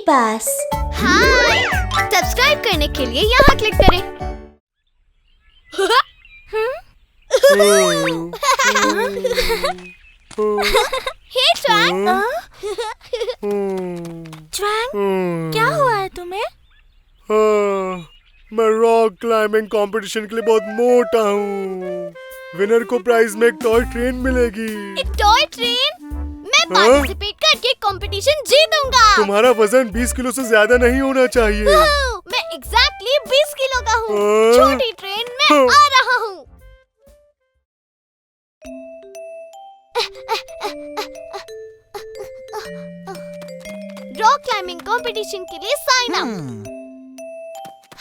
पास। हाय, subscribe करने के लिए यहाँ क्लिक करें। हे ट्वैंक, क्या हुआ है तुम्हें? मैं रॉक क्लाइंबिंग कंपटीशन के लिए बहुत मोटा हूँ। विनर को प्राइज में एक टॉय ट्रेन मिलेगी। एक टॉय ट्रेन? मैं पार्टिसिपेट करके कंपटीशन जीतूंगा। तुम्हारा वजन 20 किलो से ज्यादा नहीं होना चाहिए। मैं एग्जैक्टली 20 किलो का हूँ। छोटी ट्रेन में आ रहा हूँ। रॉक क्लाइंबिंग कंपटीशन के लिए साइन अप।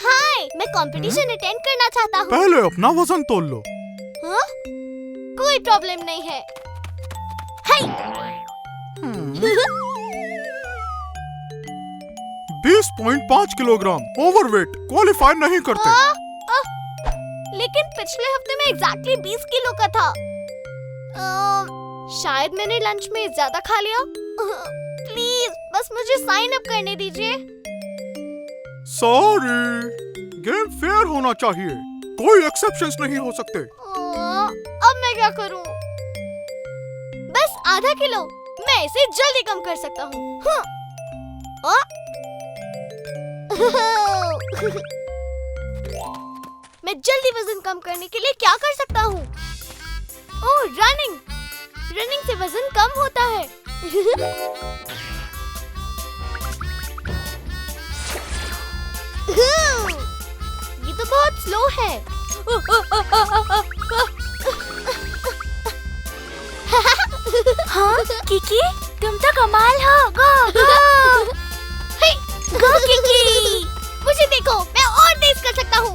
हाय, मैं कंपटीशन अटेंड करना चाहता हूँ। पहले अपना वजन तोल लो। हाँ? कोई प्रॉब्लम नहीं है। हाय। 20.5 किलोग्राम ओवरवेट क्वालिफाई नहीं करते। लेकिन पिछले हफ्ते में एग्जैक्टली 20 किलो का था। शायद मैंने लंच में ज्यादा खा लिया। प्लीज बस मुझे साइन अप करने दीजिए। सॉरी, गेम फेयर होना चाहिए। कोई एक्सेप्शंस नहीं हो सकते। अब मैं क्या करूं? बस आधा किलो। मैं इसे जल्दी कम कर सकता हूँ। मैं जल्दी वजन कम करने के लिए क्या कर सकता हूँ? ओह, रनिंग। रनिंग से वजन कम होता है। ये तो बहुत स्लो है। हाँ, किकी, तुम तो कमाल हो। गो गो गो किकी। मुझे देखो, मैं और तेज कर सकता हूँ।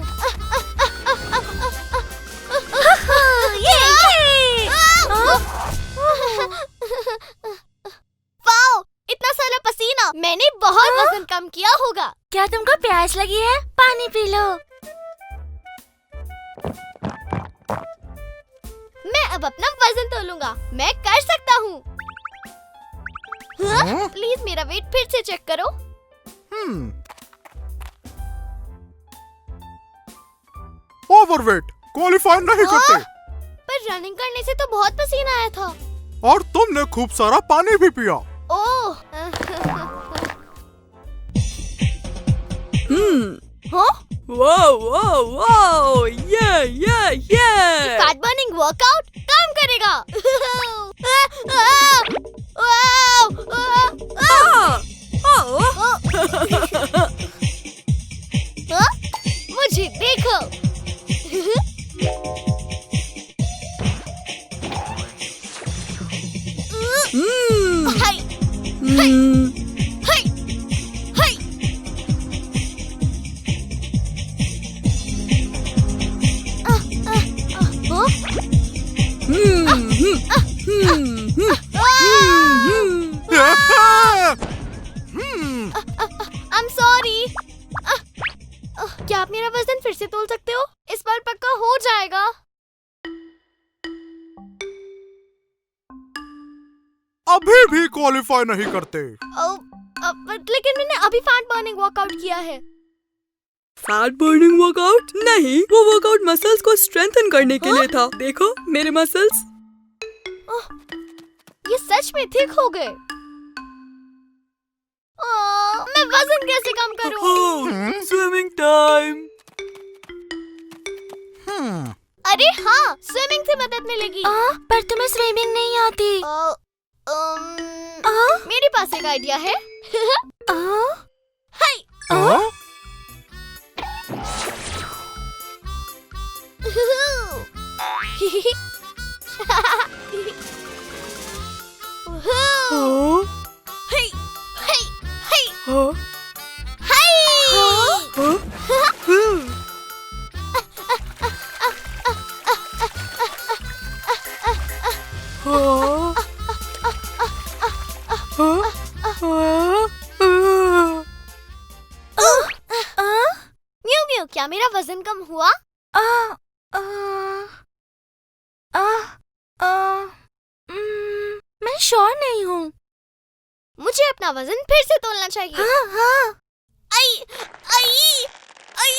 वाओ, इतना सारा पसीना। मैंने बहुत वजन कम किया होगा। क्या तुमको प्यास लगी है? पानी पी लो। मैं अब अपना वजन तोलूंगा। मैं कर सकता हूँ। प्लीज मेरा वेट फिर से चेक करो। ओवरवेट क्वालिफाई नहीं करते। पर रनिंग करने से तो बहुत पसीना आया था। और तुमने खूब सारा पानी भी पिया। ओह। हाँ? Wow, yeah. Fat burning workout काम करेगा। मुझे देखो। हाय, हाय, हाय, हाय। I'm sorry. क्या आप मेरा वजन फिर से तोल सकते हो? इस बार पक्का हो जाएगा। अभी भी क्वालिफाई नहीं करते। लेकिन मैंने अभी फैट बर्निंग वर्कआउट किया है। फैट बर्निंग वर्कआउट नहीं, वो वर्कआउट मसल्स को स्ट्रेंथन करने के लिए था। देखो मेरे मसल्स। ये सच में ठीक हो गए। मैं वजन कैसे कम करूं? Swimming time. अरे हाँ, स्विमिंग से मदद मिलेगी। पर तुम्हें स्विमिंग नहीं आती। मेरे पास एक आइडिया है। हाय। हाय, हाय, हाय, म्यू म्यू, क्या मेरा वजन कम हुआ? मैं श्योर नहीं हूँ। मुझे अपना वजन फिर से तोलना चाहिए। हाँ हाँ। आई आई आई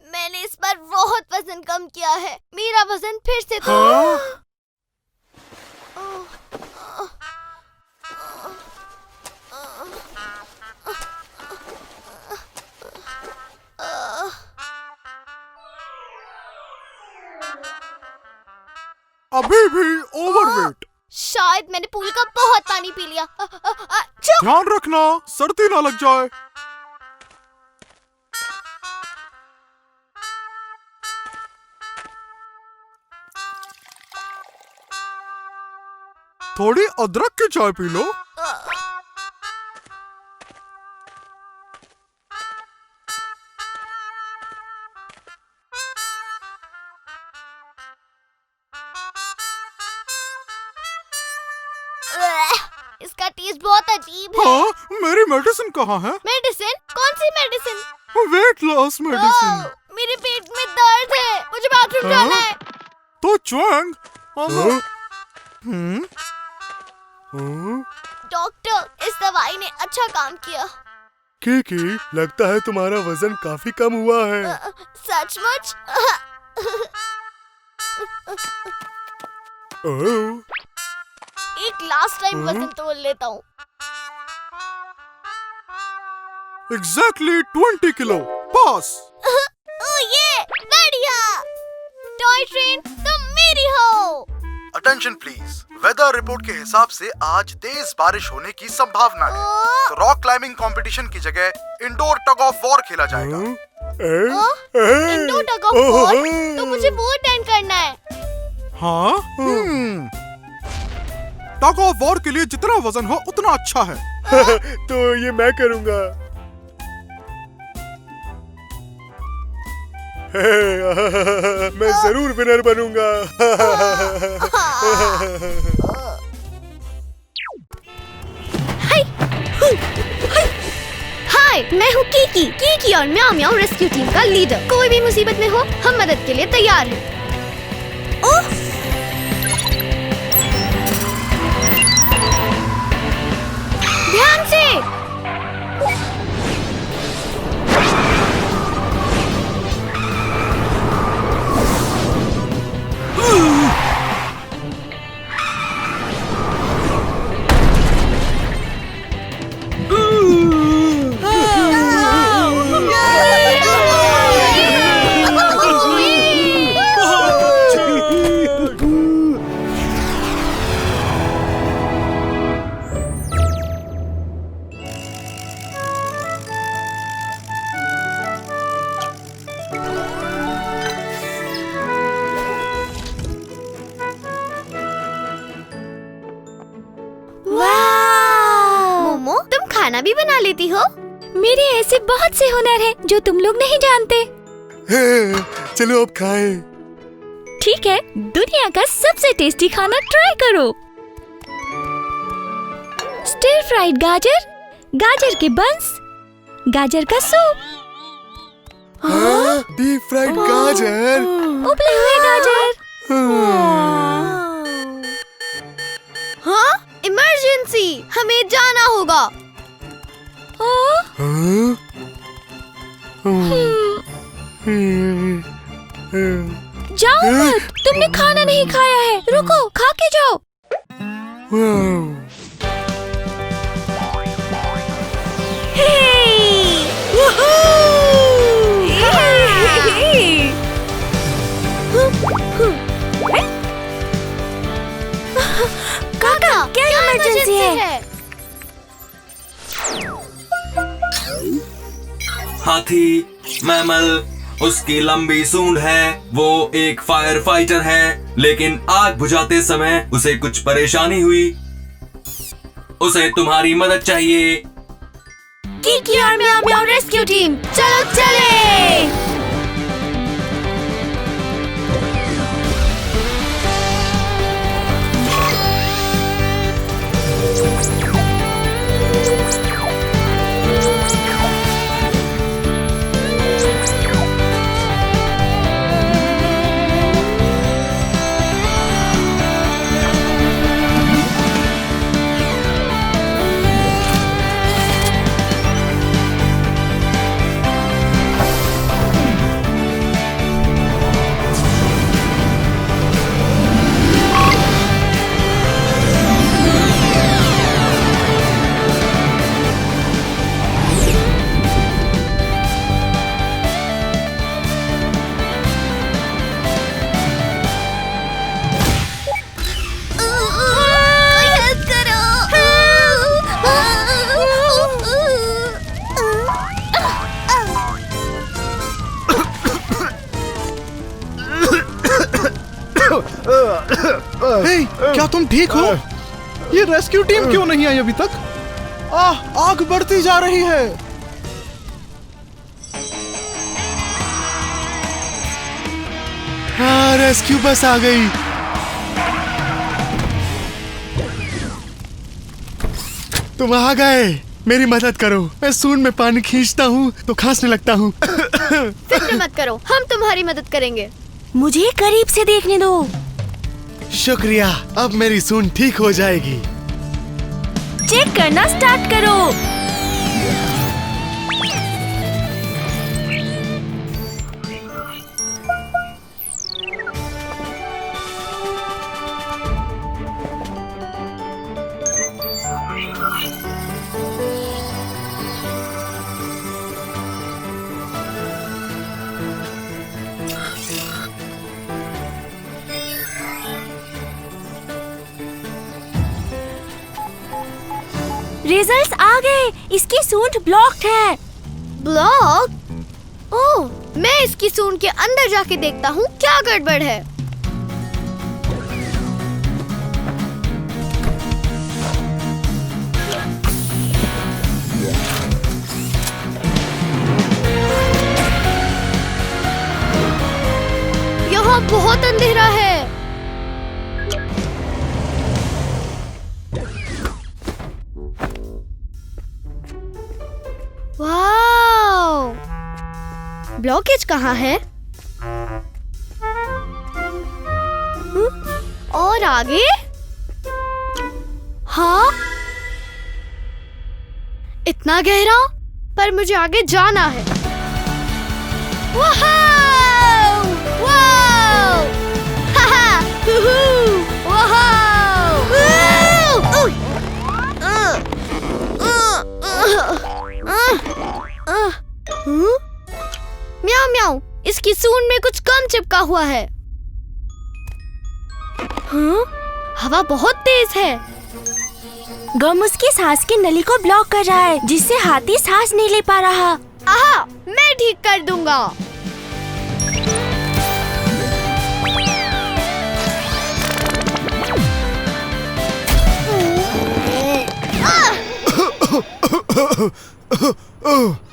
मैंने इस बार बहुत वजन कम किया है। मेरा वजन फिर से तो अभी भी ओवरवेट। शायद मैंने पूल का बहुत पानी पी लिया। ध्यान रखना सर्दी ना लग जाए। थोड़ी अदरक की चाय पी लो। इसका टेस्ट बहुत अजीब है। हाँ, मेरी मेडिसिन कहाँ है? मेडिसिन? कौन सी मेडिसिन? Weight loss medicine. मेरे पेट में दर्द है, मुझे बाथरूम जाना है। तो च्वांग। डॉक्टर, इस दवाई ने अच्छा काम किया। कीकी, लगता है तुम्हारा वजन काफी कम हुआ है। सचमुच? एक लास्ट टाइम वजन तोल लेता हूँ। Exactly 20 kilo. बॉस। ये बढ़िया। टॉय ट्रेन तुम मेरी हो। Attention please. वेदर रिपोर्ट के हिसाब से आज तेज बारिश होने की संभावना है, तो रॉक क्लाइंबिंग कंपटीशन की जगह इंडोर टग ऑफ वॉर खेला जाएगा। Indoor tug of war? तो मुझे वो अटेंड करना है। हाँ? टग ऑफ वॉर के लिए जितना वजन हो उतना अच्छा है। तो ये मैं करूँगा। मैं जरूर विनर बनूंगा। हाय, मैं हूँ कीकी और म्याऊ म्याऊ रेस्क्यू टीम का लीडर। कोई भी मुसीबत में हो, हम मदद के लिए तैयार हैं। ओह! ध्यान से। खाना भी बना लेती हो? मेरे ऐसे बहुत से हुनर हैं जो तुम लोग नहीं जानते। चलो अब खाएं। ठीक है, दुनिया का सबसे टेस्टी खाना ट्राई करो। स्टिर फ्राइड गाजर, गाजर के बंस, गाजर का सूप। डीप फ्राइड गाजर, उबले हुए गाजर। हाँ? इमरजेंसी, हमें जाना होगा। जाओ मत, तुमने खाना नहीं खाया है। रुको, खा के जाओ। काका, क्या इमरजेंसी है? हाथी, मैमल, उसकी लंबी सूंड है। वो एक फायर फाइटर है, लेकिन आग बुझाते समय उसे कुछ परेशानी हुई। उसे तुम्हारी मदद चाहिए। किकी और म्याऊ म्याऊ रेस्क्यू टीम, चलो चले। हे, क्या तुम ठीक हो? ये रेस्क्यू टीम क्यों नहीं आई अभी तक? आग बढ़ती जा रही है। हाँ, रेस्क्यू बस आ गई। तुम आ गए, मेरी मदद करो। मैं सूंड में पानी खींचता हूँ तो खांसने लगता हूँ। फिक्र मत करो, हम तुम्हारी मदद करेंगे। मुझे करीब से देखने दो। शुक्रिया, अब मेरी सूंड ठीक हो जाएगी। चेक करना स्टार्ट करो। रिजल्ट्स आ गए। इसकी सूंड ब्लॉक्ड है। ब्लॉक? ओह, मैं इसकी सूंड के अंदर जाके देखता हूँ क्या गड़बड़ है। यहाँ बहुत अंधेरा है। वाओ! ब्लॉकेज कहाँ है? और आगे? हाँ? इतना गहरा? पर मुझे आगे जाना है। वाओ! वाओ! हाहा! हुहू! वाओ! म्याऊ म्याऊ, इसकी सूंड में कुछ कम चिपका हुआ है। हवा बहुत तेज है। गम उसकी सांस की नली को ब्लॉक कर रहा है, जिससे हाथी सांस नहीं ले पा रहा। आहा, मैं ठीक कर दूंगा।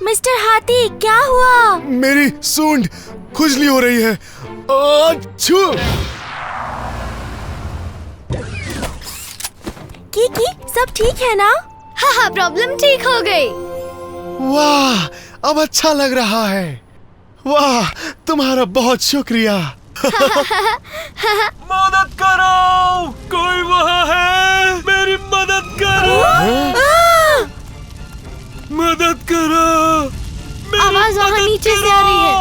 मिस्टर हाथी, क्या हुआ? मेरी सूंड खुजली हो रही है। अच्छू! किकी, सब ठीक है ना? हाँ, प्रॉब्लम ठीक हो गई। वाह, अब अच्छा लग रहा है। वाह, तुम्हारा बहुत शुक्रिया। मदद करो, कोई वहाँ है, मेरी मदद करो। मदद करो, आवाज वहाँ नीचे से आ रही है।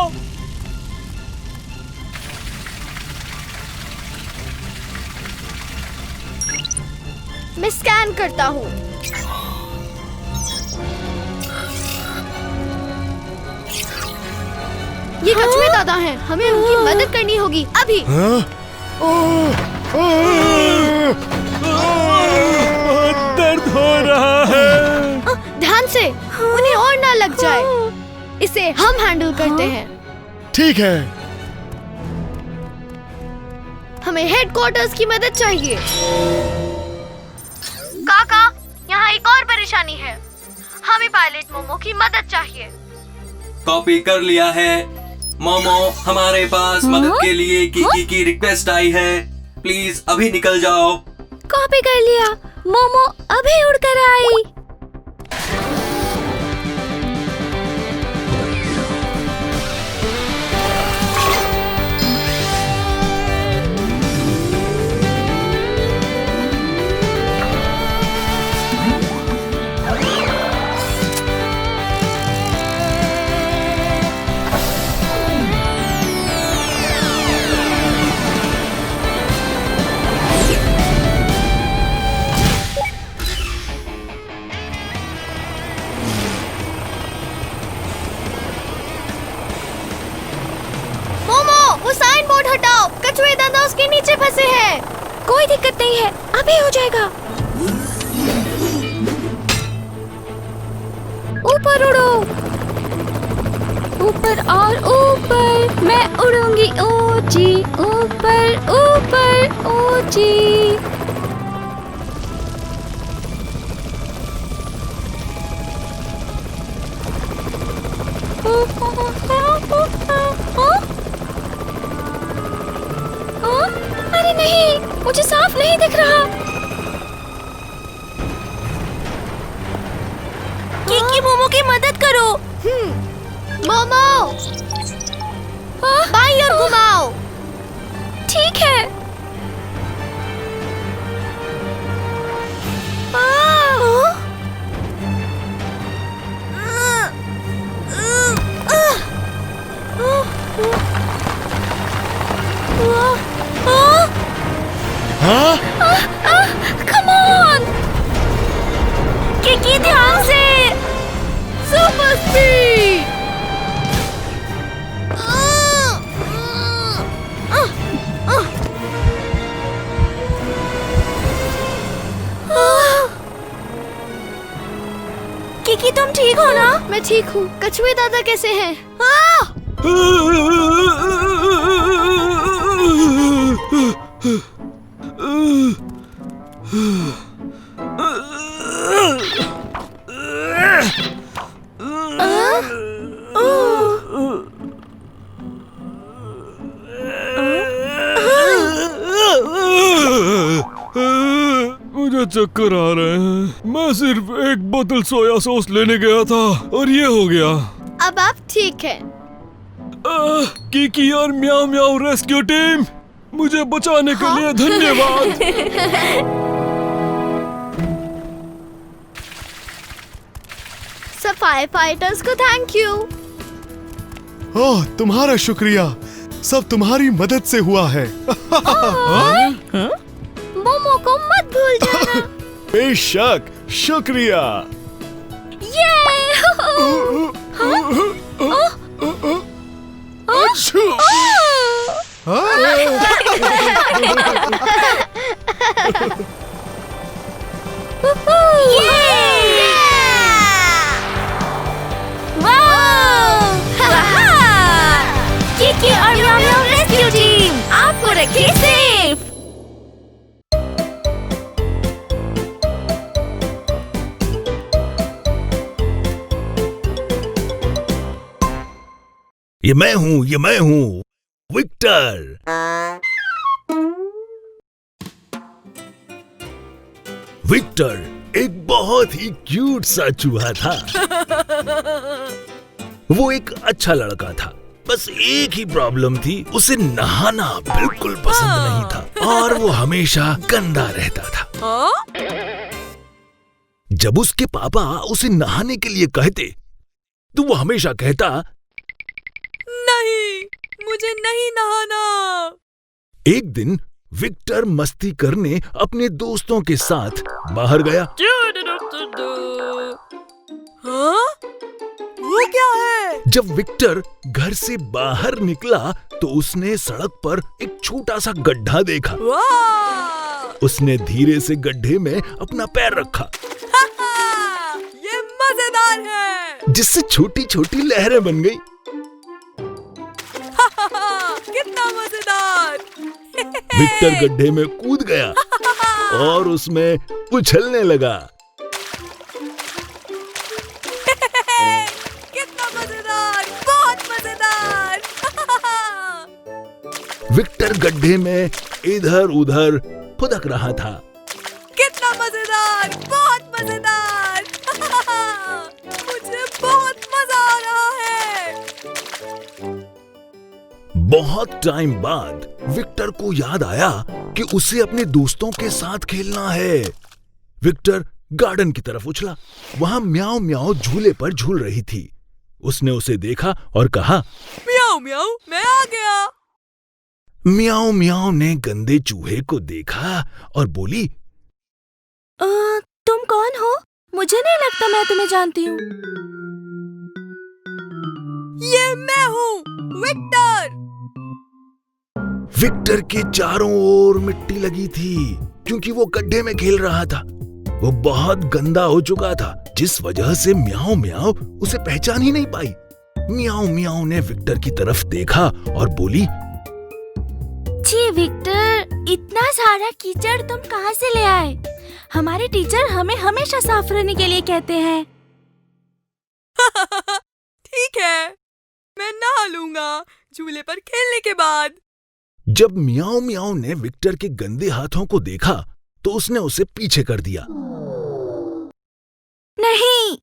मैं स्कैन करता हूँ। ये कछुए दादा हैं, हमें उनकी मदद करनी होगी अभी। दर्द हो रहा है। ध्यान से, उन्हें और ना लग जाए। इसे हम हैंडल करते हैं। ठीक है। हमें हेडक्वार्टर्स की मदद चाहिए। काका, यहाँ एक और परेशानी है। हमें पायलट मोमो की मदद चाहिए। कॉपी कर लिया है मोमो। हमारे पास मदद के लिए कीकी की रिक्वेस्ट आई है। प्लीज अभी निकल जाओ। कॉपी कर लिया। मोमो अभी उड़कर आई। कछुए दादा उसके नीचे फंसे हैं। कोई दिक्कत नहीं है, अभी हो जाएगा। ऊपर उड़ो, ऊपर और ऊपर। मैं उड़ूंगी ऊंची, ऊपर ऊपर ऊंची। अरे नहीं, मुझे साफ नहीं दिख रहा। कीकी मोमो की मदद करो। मोमो बाईं ओर घुमाओ। ठीक है। Come on! कीकी ध्यान से। Super speed! कीकी तुम ठीक हो ना? मैं ठीक हूँ। कछुए दादा कैसे हैं? मुझे चक्कर आ रहे हैं। मैं सिर्फ एक बोतल सोया सॉस लेने गया था और ये हो गया। अब आप ठीक हैं। कीकी और म्याऊ म्याऊ रेस्क्यू टीम, मुझे बचाने के लिए धन्यवाद। सफाई फाइटर्स को थैंक यू। ओह, तुम्हारा शुक्रिया। सब तुम्हारी मदद से हुआ है। मोमो को मत भूल जाना। बेशक, शुक्रिया। कीकी और म्याऊ म्याऊ रेस्क्यू टीम आपको रखे सेफ। ये मैं हूँ विक्टर। विक्टर एक बहुत ही क्यूट सा चूहा था। वो एक अच्छा लड़का था, बस एक ही प्रॉब्लम थी, उसे नहाना बिल्कुल पसंद नहीं था और वो हमेशा गंदा रहता था। जब उसके पापा उसे नहाने के लिए कहते तो वो हमेशा कहता, नहीं, मुझे नहीं नहाना। एक दिन विक्टर मस्ती करने अपने दोस्तों के साथ बाहर गया। हाँ? वो क्या है? जब विक्टर घर से बाहर निकला तो उसने सड़क पर एक छोटा सा गड्ढा देखा। वाह! उसने धीरे से गड्ढे में अपना पैर रखा। ये मजेदार है। जिससे छोटी छोटी लहरें बन गई। कितना मजेदार। विक्टर गड्ढे में कूद गया और उसमें उछलने लगा। विक्टर गड्ढे में इधर उधर फुदक रहा था। कितना मजेदार, बहुत मजेदार। मुझे बहुत मजा आ रहा है। बहुत टाइम बाद विक्टर को याद आया कि उसे अपने दोस्तों के साथ खेलना है। विक्टर गार्डन की तरफ उछला। वहां म्याऊ म्याऊ झूले पर झूल रही थी। उसने उसे देखा और कहा, म्याऊ म्याऊ, मैं आ गया। म्याऊ म्याऊ ने गंदे चूहे को देखा और बोली, तुम कौन हो? मुझे नहीं लगता मैं तुम्हें जानती हूँ। ये मैं हूँ, विक्टर। विक्टर के चारों ओर मिट्टी लगी थी क्योंकि वो गड्ढे में खेल रहा था। वो बहुत गंदा हो चुका था, जिस वजह से म्याऊ म्याऊ उसे पहचान ही नहीं पाई। म्याऊ म्याऊ ने विक्टर की तरफ देखा और बोली, जी विक्टर, इतना सारा कीचड़ तुम कहाँ से ले आए? हमारे टीचर हमें हमेशा साफ रहने के लिए कहते हैं। ठीक है, मैं नहा लूंगा झूले पर खेलने के बाद। जब म्याऊ म्याऊ ने विक्टर के गंदे हाथों को देखा तो उसने उसे पीछे कर दिया। नहीं,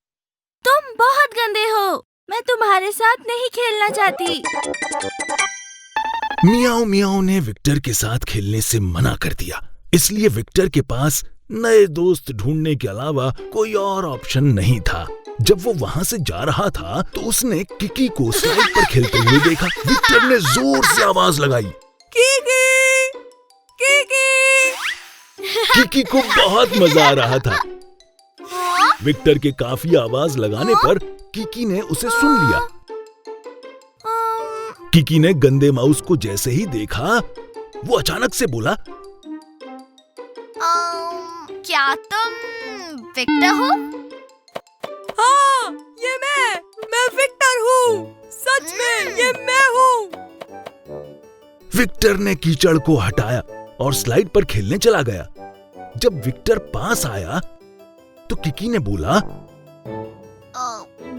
तुम बहुत गंदे हो। मैं तुम्हारे साथ नहीं खेलना चाहती। म्याऊ म्याऊ ने विक्टर के साथ खेलने से मना कर दिया। इसलिए विक्टर के पास नए दोस्त ढूंढने के अलावा कोई और ऑप्शन नहीं था। जब वो वहां से जा रहा था तो उसने किकी को स्लाइड पर खेलते हुए देखा। विक्टर ने जोर से आवाज लगाई, किकी, किकी। किकी को बहुत मजा आ रहा था। विक्टर के काफी आवाज लगाने पर किकी ने उसे सुन लिया। किकी ने गंदे माउस को जैसे ही देखा, वो अचानक से बोला, क्या तुम विक्टर हो? हाँ, ये मैं विक्टर हूँ। सच में ये मैं हूँ। विक्टर ने कीचड़ को हटाया और स्लाइड पर खेलने चला गया। जब विक्टर पास आया तो किकी ने बोला,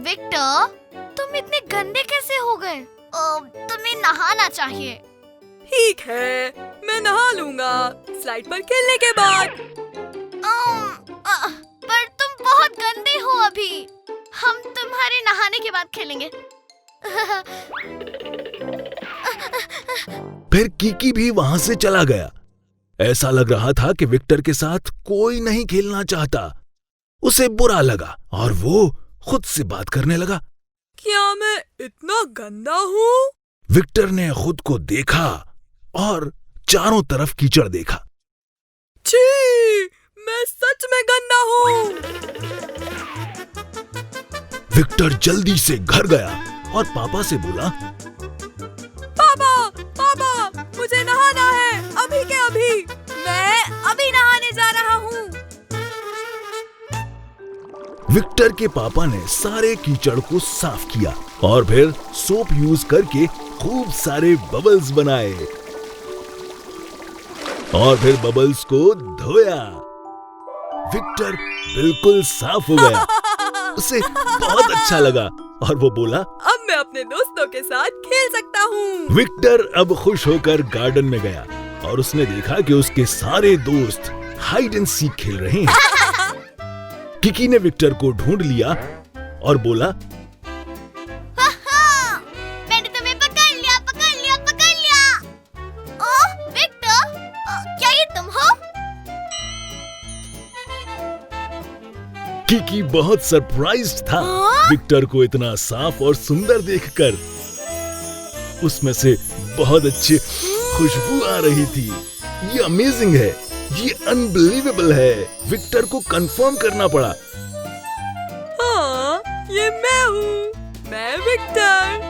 विक्टर, तुम इतने गंदे कैसे हो गए? तुम्हें नहाना चाहिए। ठीक है, मैं नहा लूंगा स्लाइड पर खेलने के बाद। पर तुम बहुत गंदे हो अभी। हम तुम्हारे नहाने के बाद खेलेंगे। फिर किकी भी वहां से चला गया। ऐसा लग रहा था कि विक्टर के साथ कोई नहीं खेलना चाहता। उसे बुरा लगा और वो खुद से बात करने लगा। क्या मैं इतना गंदा हूँ? विक्टर ने खुद को देखा और चारों तरफ कीचड़ देखा। छी, मैं सच में गंदा हूँ। विक्टर जल्दी से घर गया और पापा से बोला, पापा, पापा, मुझे नहाना है अभी के अभी। मैं अभी नहाने जा रहा हूँ। विक्टर के पापा ने सारे कीचड़ को साफ किया और फिर सोप यूज करके खूब सारे बबल्स बनाए और फिर बबल्स को धोया। विक्टर बिल्कुल साफ हो गया। उसे बहुत अच्छा लगा और वो बोला, अब मैं अपने दोस्तों के साथ खेल सकता हूँ। विक्टर अब खुश होकर गार्डन में गया और उसने देखा कि उसके सारे दोस्त हाइड एंड सीक खेल रहे हैं। किकी ने विक्टर को ढूंढ लिया और बोला, मैंने तुम्हें पकड़ लिया, पकड़ लिया, पकड़ लिया। ओह विक्टर, क्या ये तुम हो? किकी बहुत सरप्राइज्ड था विक्टर को इतना साफ और सुंदर देखकर। उसमें से बहुत अच्छी खुशबू आ रही थी। ये अमेजिंग है, ये अनबिलीवेबल है। विक्टर को कंफर्म करना पड़ा। हाँ, ये मैं हूँ, मैं विक्टर।